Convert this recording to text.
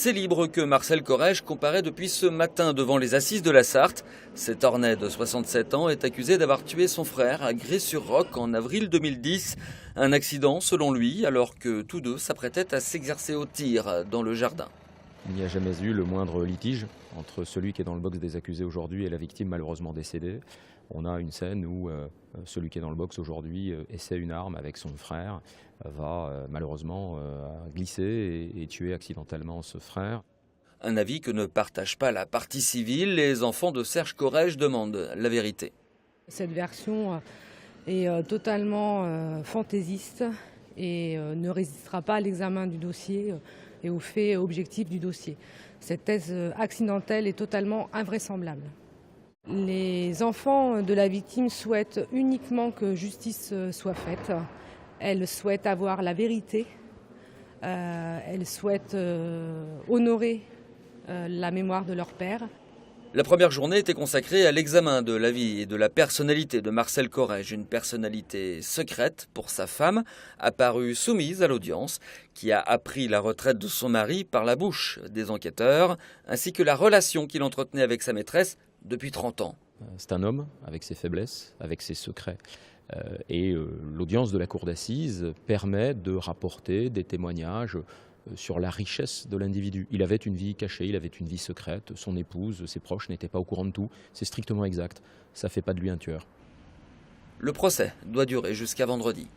C'est libre que Marcel Corrège comparaît depuis ce matin devant les assises de la Sarthe. Cet Ornais de 67 ans est accusé d'avoir tué son frère à Grez-sur-Roc en avril 2010. Un accident selon lui, alors que tous deux s'apprêtaient à s'exercer au tir dans le jardin. Il n'y a jamais eu le moindre litige entre celui qui est dans le box des accusés aujourd'hui et la victime malheureusement décédée. On a une scène où celui qui est dans le box aujourd'hui essaie une arme avec son frère, va malheureusement glisser et tuer accidentellement ce frère. Un avis que ne partage pas la partie civile. Les enfants de Serge Corrège demandent la vérité. Cette version est totalement fantaisiste et ne résistera pas à l'examen du dossier et aux faits objectifs du dossier. Cette thèse accidentelle est totalement invraisemblable. Les enfants de la victime souhaitent uniquement que justice soit faite. Elles souhaitent avoir la vérité. Elles souhaitent honorer la mémoire de leur père. La première journée était consacrée à l'examen de la vie et de la personnalité de Marcel Corrège, une personnalité secrète pour sa femme, apparue soumise à l'audience, qui a appris la retraite de son mari par la bouche des enquêteurs, ainsi que la relation qu'il entretenait avec sa maîtresse depuis 30 ans. C'est un homme avec ses faiblesses, avec ses secrets. Et l'audience de la cour d'assises permet de rapporter des témoignages sur la richesse de l'individu. Il avait une vie cachée, il avait une vie secrète, son épouse, ses proches n'étaient pas au courant de tout. C'est strictement exact, ça ne fait pas de lui un tueur. Le procès doit durer jusqu'à vendredi.